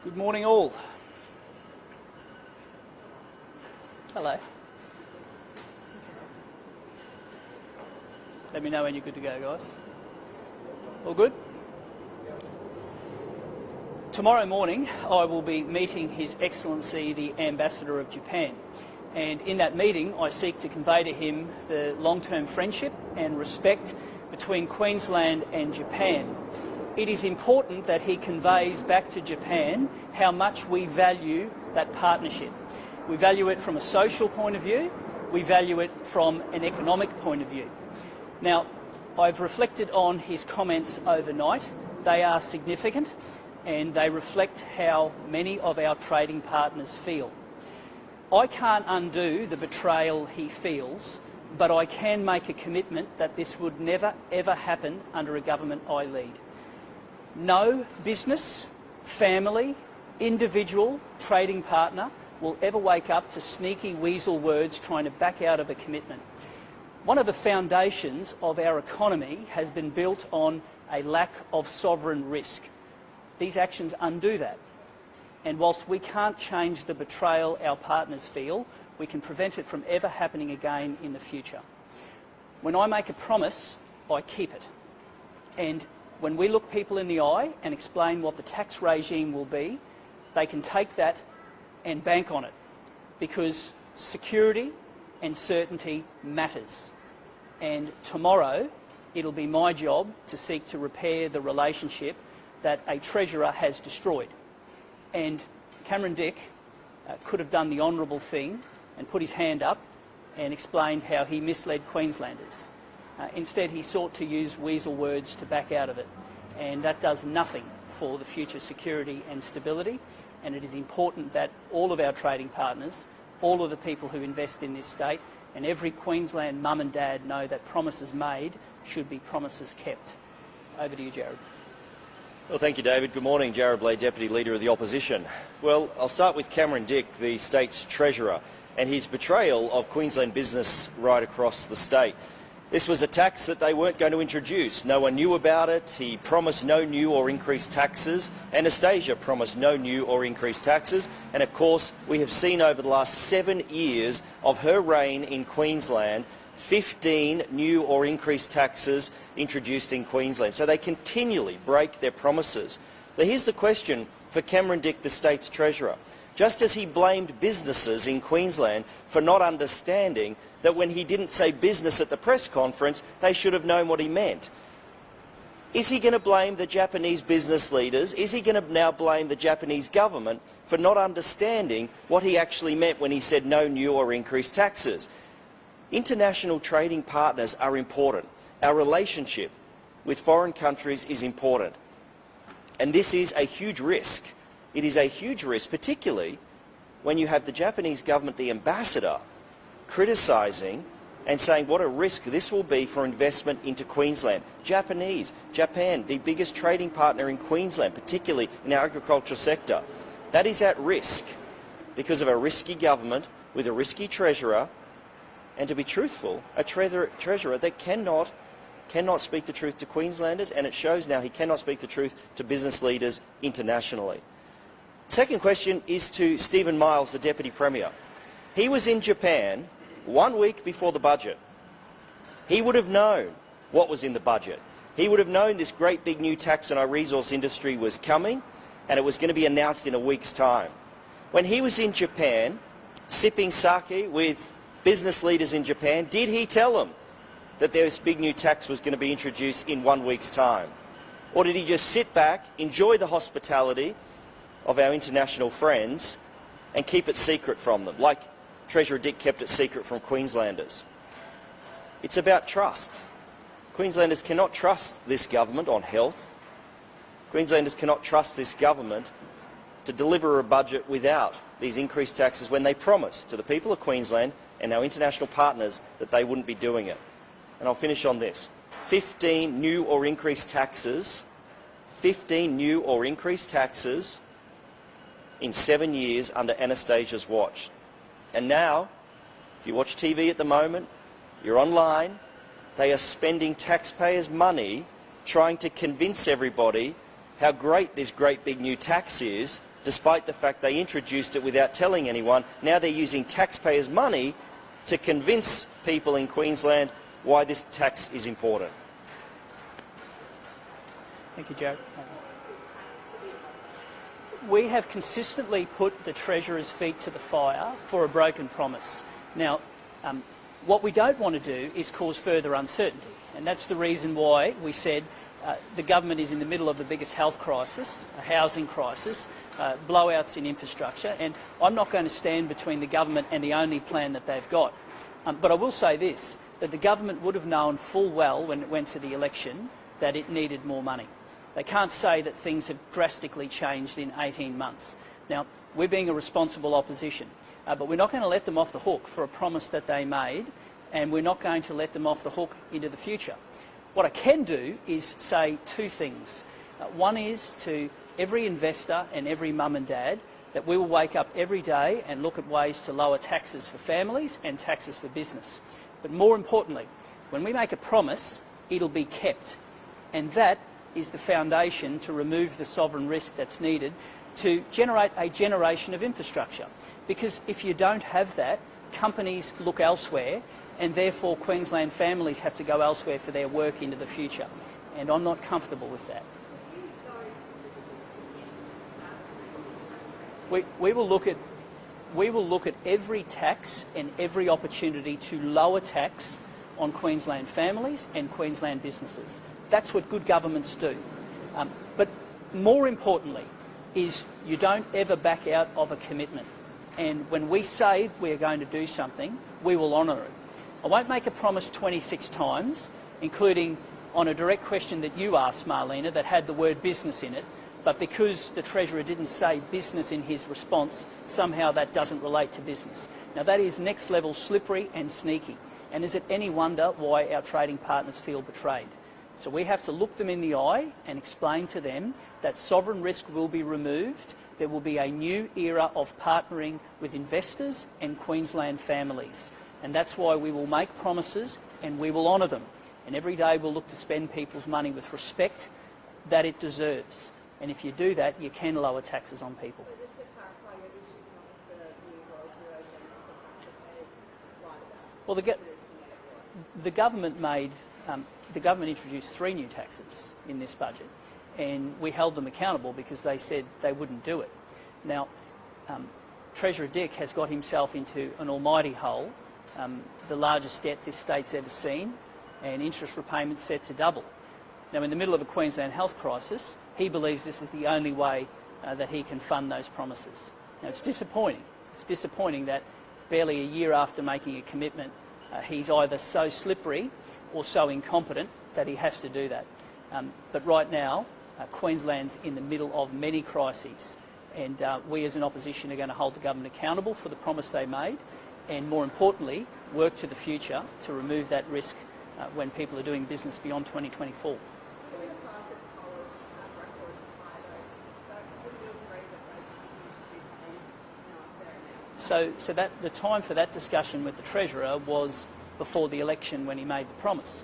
Good morning all. Hello. Let me know when you're good to go, guys. All good? Tomorrow morning I will be meeting His Excellency the Ambassador of Japan, and in that meeting I seek to convey to him the long-term friendship and respect between Queensland and Japan. It is important that he conveys back to Japan how much we value that partnership. We value it from a social point of view, we value it from an economic point of view. Now, I've reflected on his comments overnight. They are significant and they reflect how many of our trading partners feel. I can't undo the betrayal he feels, but I can make a commitment that this would never ever happen under a government I lead. No business, family, individual, trading partner will ever wake up to sneaky weasel words trying to back out of a commitment. One of the foundations of our economy has been built on a lack of sovereign risk. These actions undo that. And whilst we can't change the betrayal our partners feel, we can prevent it from ever happening again in the future. When I make a promise, I keep it. And when we look people in the eye and explain what the tax regime will be, they can take that and bank on it, because security and certainty matters. And tomorrow it'll be my job to seek to repair the relationship that a Treasurer has destroyed. And Cameron Dick could have done the honourable thing and put his hand up and explained how he misled Queenslanders. Instead, he sought to use weasel words to back out of it, and that does nothing for the future security and stability. And it is important that all of our trading partners, all of the people who invest in this state, and every Queensland mum and dad know that promises made should be promises kept. Over to you, Jarrod. Well, thank you, David. Good morning. Jarrod Bleijie, Deputy Leader of the Opposition. Well, I'll start with Cameron Dick, the state's Treasurer, and his betrayal of Queensland business right across the state. This was a tax that they weren't going to introduce. No one knew about it. He promised no new or increased taxes. Anastasia promised no new or increased taxes. And of course, we have seen over the last 7 years of her reign in Queensland, 15 new or increased taxes introduced in Queensland. So they continually break their promises. But here's the question for Cameron Dick, the state's Treasurer. Just as he blamed businesses in Queensland for not understanding that when he didn't say business at the press conference, they should have known what he meant, is he going to blame the Japanese business leaders? Is he going to now blame the Japanese government for not understanding what he actually meant when he said no new or increased taxes? International trading partners are important. Our relationship with foreign countries is important. And this is a huge risk. It is a huge risk, particularly when you have the Japanese government, the ambassador, criticising and saying what a risk this will be for investment into Queensland. Japan, the biggest trading partner in Queensland, particularly in our agriculture sector. That is at risk because of a risky government with a risky Treasurer, and to be truthful, a Treasurer that cannot speak the truth to Queenslanders, and it shows now he cannot speak the truth to business leaders internationally. Second question is to Stephen Miles, the Deputy Premier. He was in Japan 1 week before the budget. He would have known what was in the budget. He would have known this great big new tax on our resource industry was coming, and it was going to be announced in a week's time. When he was in Japan, sipping sake with business leaders in Japan, did he tell them that this big new tax was going to be introduced in 1 week's time? Or did he just sit back, enjoy the hospitality of our international friends, and keep it secret from them, like Treasurer Dick kept it secret from Queenslanders? It's about trust. Queenslanders cannot trust this government on health. Queenslanders cannot trust this government to deliver a budget without these increased taxes when they promised to the people of Queensland and our international partners that they wouldn't be doing it. And I'll finish on this. 15 new or increased taxes, 15 new or increased taxes in 7 years under Anastasia's watch. And now, if you watch TV at the moment, you're online, they are spending taxpayers' money trying to convince everybody how great this great big new tax is despite the fact they introduced it without telling anyone. Now they're using taxpayers' money to convince people in Queensland why this tax is important. Thank you, Jarrod. We have consistently put the Treasurer's feet to the fire for a broken promise. Now, what we don't want to do is cause further uncertainty, and that's the reason why we said the government is in the middle of the biggest health crisis, a housing crisis, blowouts in infrastructure, and I'm not going to stand between the government and the only plan that they've got. But I will say this, that the government would have known full well when it went to the election that it needed more money. They can't say that things have drastically changed in 18 months. Now, we're being a responsible opposition, but we're not going to let them off the hook for a promise that they made, and we're not going to let them off the hook into the future. What I can do is say two things. One is to every investor and every mum and dad that we will wake up every day and look at ways to lower taxes for families and taxes for business. But more importantly, when we make a promise, it'll be kept. And that is the foundation to remove the sovereign risk that's needed to generate a generation of infrastructure. Because if you don't have that, companies look elsewhere, and therefore Queensland families have to go elsewhere for their work into the future. And I'm not comfortable with that. We will look at every tax and every opportunity to lower tax on Queensland families and Queensland businesses. That's what good governments do. But more importantly is you don't ever back out of a commitment. And when we say we're going to do something, we will honour it. I won't make a promise 26 times, including on a direct question that you asked, Marlena, that had the word business in it, but because the Treasurer didn't say business in his response, somehow that doesn't relate to business. Now that is next level slippery and sneaky. And is it any wonder why our trading partners feel betrayed? So we have to look them in the eye and explain to them that sovereign risk will be removed. There will be a new era of partnering with investors and Queensland families. And that's why we will make promises and we will honour them. And every day we'll look to spend people's money with respect that it deserves. And if you do that, you can lower taxes on people. So just to clarify, your issue's not the new roads erosion, it's the fact that they lied about. Well, the government introduced 3 new taxes in this budget, and we held them accountable because they said they wouldn't do it. Now, Treasurer Dick has got himself into an almighty hole, the largest debt this state's ever seen, and interest repayments set to double. Now, in the middle of a Queensland health crisis, he believes this is the only way that he can fund those promises. Now, it's disappointing. It's disappointing that barely a year after making a commitment, he's either so slippery or so incompetent that he has to do that. But right now, Queensland's in the middle of many crises, and we as an opposition are going to hold the government accountable for the promise they made, and more importantly, work to the future to remove that risk when people are doing business beyond 2024. So in the past, the Polish have records of high rates, but would you agree that those should be paying fair now? So that the time for that discussion with the Treasurer was before the election when he made the promise.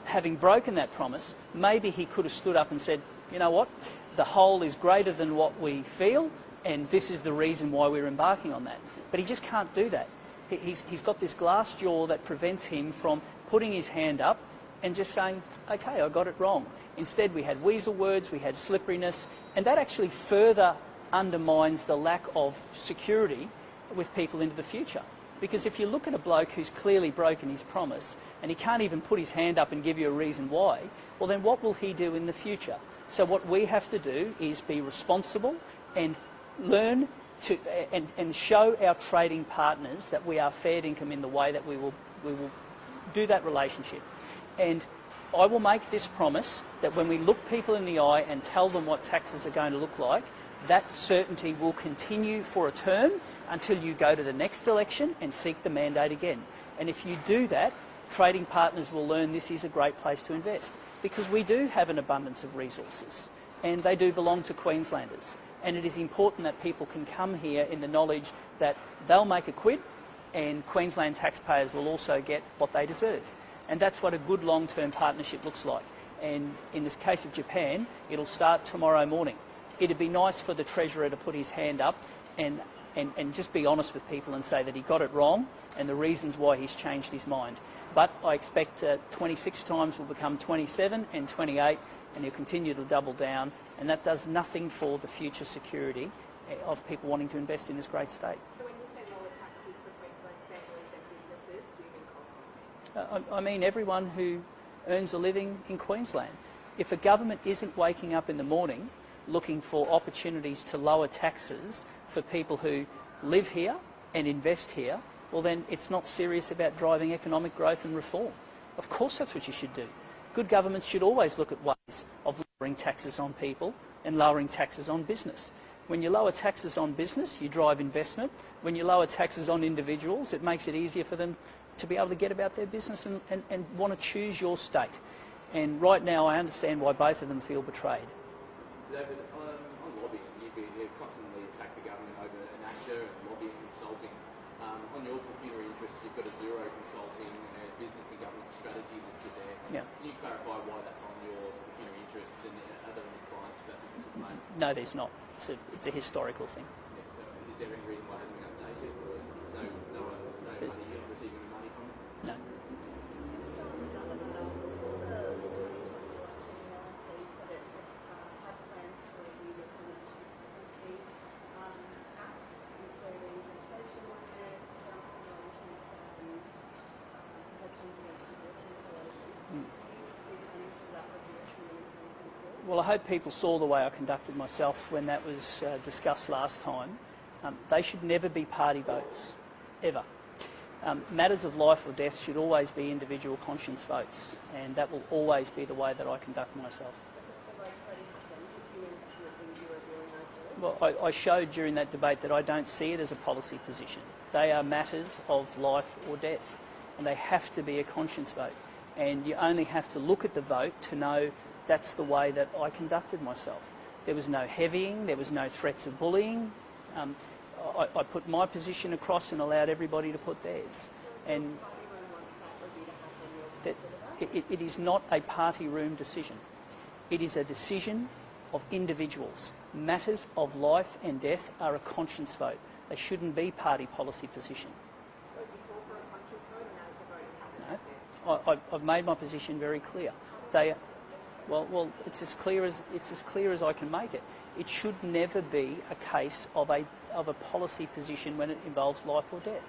Having broken that promise, maybe he could have stood up and said, you know what, the hole is greater than what we feel, and this is the reason why we're embarking on that. But he just can't do that. He's got this glass jaw that prevents him from putting his hand up and just saying, okay, I got it wrong. Instead, we had weasel words, we had slipperiness, and that actually further undermines the lack of security with people into the future. Because if you look at a bloke who's clearly broken his promise and he can't even put his hand up and give you a reason why, well then what will he do in the future? So what we have to do is be responsible and learn to and show our trading partners that we are fair income in the way that we will do that relationship. And I will make this promise that when we look people in the eye and tell them what taxes are going to look like, that certainty will continue for a term until you go to the next election and seek the mandate again. And if you do that, trading partners will learn this is a great place to invest, because we do have an abundance of resources and they do belong to Queenslanders. And it is important that people can come here in the knowledge that they'll make a quid and Queensland taxpayers will also get what they deserve. And that's what a good long-term partnership looks like. And in this case of Japan, it'll start tomorrow morning. It'd be nice for the Treasurer to put his hand up and just be honest with people and say that he got it wrong and the reasons why he's changed his mind. But I expect 26 times will become 27 and 28, and he'll continue to double down, and that does nothing for the future security of people wanting to invest in this great state. So when you say lower taxes for Queensland families and businesses, do you mean coal companies? I mean everyone who earns a living in Queensland. If a government isn't waking up in the morning looking for opportunities to lower taxes for people who live here and invest here, well then it's not serious about driving economic growth and reform. Of course that's what you should do. Good governments should always look at ways of lowering taxes on people and lowering taxes on business. When you lower taxes on business, you drive investment. When you lower taxes on individuals, it makes it easier for them to be able to get about their business and want to choose your state. And right now I understand why both of them feel betrayed. David, on lobbying, you constantly attack the government over an actor and lobbying and consulting. On your pecuniary interests, you've got a zero consulting business and government strategy listed there. Yeah. Can you clarify why that's on your pecuniary interests and are there any clients for that business at the moment? No, there's not. It's a historical thing. Yeah, so is there any reason why it hasn't been updated, or is no money you're receiving money from it? No. Just another matter, before the 2020 election, they said it had plans to review the Tenancy Act, including gestation limits, council arrangements and protections against abortion and coercion. Do you think any of that review is coming in? Well, I hope people saw the way I conducted myself when that was discussed last time. They should never be party votes, ever. Matters of life or death should always be individual conscience votes, and that will always be the way that I conduct myself. Well, I showed during that debate that I don't see it as a policy position. They are matters of life or death, and they have to be a conscience vote. And you only have to look at the vote to know that's the way that I conducted myself. There was no heavying, there was no threats of bullying. I put my position across and allowed everybody to put theirs. And it is not a party room decision. It is a decision of individuals. Matters of life and death are a conscience vote. They shouldn't be party policy position. So do you fall for a conscience vote and as the vote is happening? No, I've made my position very clear. Well, it's as clear as I can make it. It should never be a case of a policy position when it involves life or death.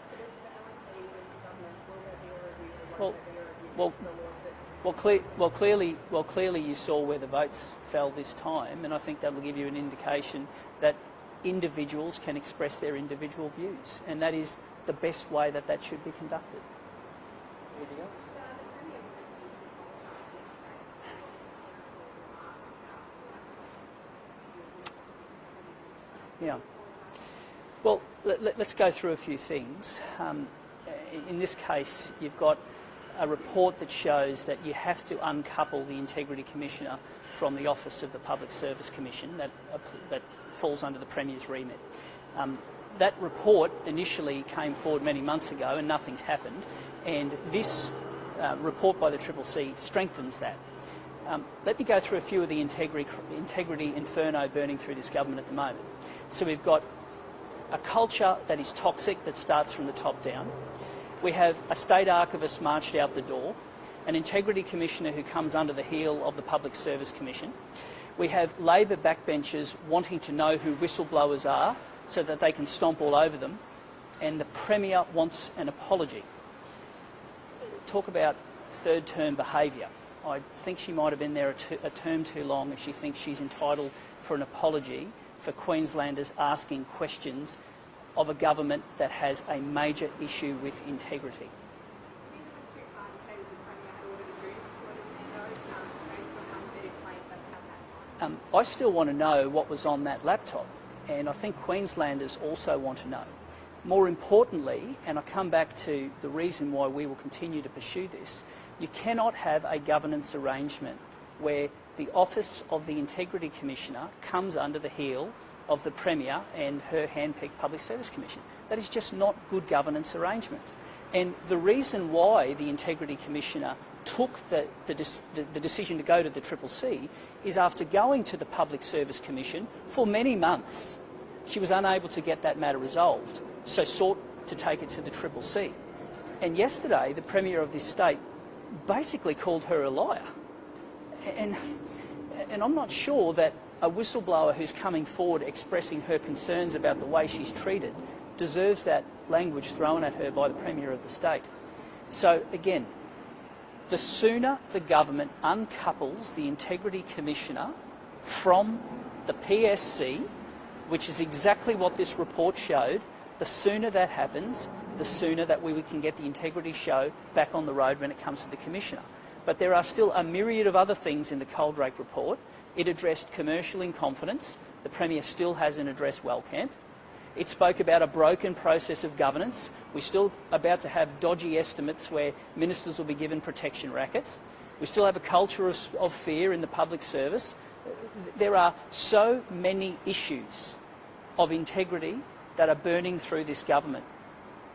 Well, clearly you saw where the votes fell this time, and I think that will give you an indication that individuals can express their individual views, and that is the best way that should be conducted. Anything else? Yeah. Well, let's go through a few things. In this case, you've got a report that shows that you have to uncouple the Integrity Commissioner from the Office of the Public Service Commission that falls under the Premier's remit. That report initially came forward many months ago and nothing's happened, and this report by the CCC strengthens that. Let me go through a few of the integrity inferno burning through this government at the moment. So we've got a culture that is toxic that starts from the top down. We have a state archivist marched out the door, an integrity commissioner who comes under the heel of the Public Service Commission. We have Labor backbenchers wanting to know who whistleblowers are so that they can stomp all over them, and the Premier wants an apology. Talk about third-term behaviour. I think she might have been there a term too long if she thinks she's entitled for an apology for Queenslanders asking questions of a government that has a major issue with integrity. I still want to know what was on that laptop, and I think Queenslanders also want to know. More importantly, and I come back to the reason why we will continue to pursue this, you cannot have a governance arrangement where the Office of the Integrity Commissioner comes under the heel of the Premier and her hand-picked Public Service Commission. That is just not good governance arrangements. And the reason why the Integrity Commissioner took the decision to go to the CCC is after going to the Public Service Commission for many months. She was unable to get that matter resolved, so sought to take it to the CCC. And yesterday, the Premier of this state basically called her a liar. And I'm not sure that a whistleblower who's coming forward expressing her concerns about the way she's treated deserves that language thrown at her by the Premier of the state. So again, the sooner the government uncouples the Integrity Commissioner from the PSC, which is exactly what this report showed, the sooner that happens, the sooner that we can get the integrity show back on the road when it comes to the Commissioner. But there are still a myriad of other things in the Coldrake report. It addressed commercial incompetence. The Premier still hasn't addressed Wellcamp. It spoke about a broken process of governance. We're still about to have dodgy estimates where ministers will be given protection rackets. We still have a culture of fear in the public service. There are so many issues of integrity that are burning through this government.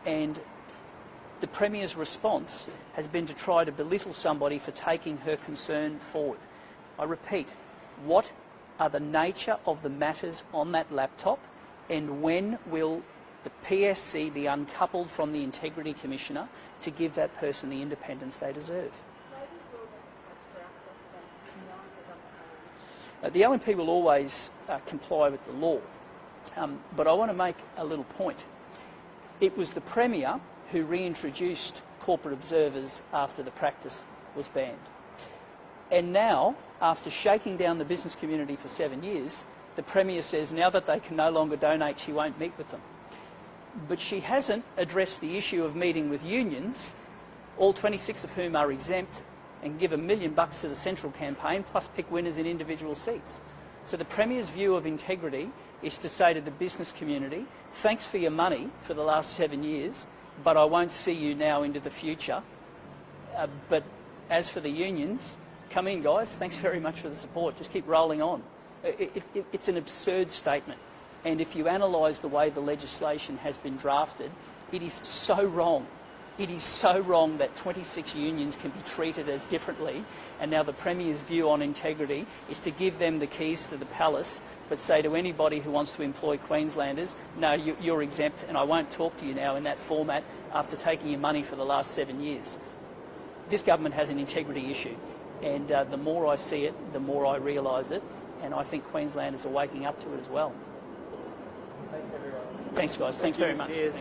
And the Premier's response has been to try to belittle somebody for taking her concern forward. I repeat, what are the nature of the matters on that laptop, and when will the PSC be uncoupled from the Integrity Commissioner to give that person the independence they deserve? The OMP will always comply with the law, but I want to make a little point. It was the Premier who reintroduced corporate observers after the practice was banned. And now, after shaking down the business community for 7 years, the Premier says now that they can no longer donate, she won't meet with them. But she hasn't addressed the issue of meeting with unions, all 26 of whom are exempt, and give $1 million to the Central campaign, plus pick winners in individual seats. So the Premier's view of integrity is to say to the business community, thanks for your money for the last 7 years, but I won't see you now into the future. But as for the unions, come in, guys. Thanks very much for the support. Just keep rolling on. It's an absurd statement. And if you analyse the way the legislation has been drafted, it is so wrong. It is so wrong that 26 unions can be treated as differently, and now the Premier's view on integrity is to give them the keys to the palace, but say to anybody who wants to employ Queenslanders, no, you're exempt and I won't talk to you now in that format after taking your money for the last 7 years. This government has an integrity issue, and the more I see it, the more I realise it, and I think Queenslanders are waking up to it as well. Thanks, everyone. Thanks, guys. Thanks very much. Cheers.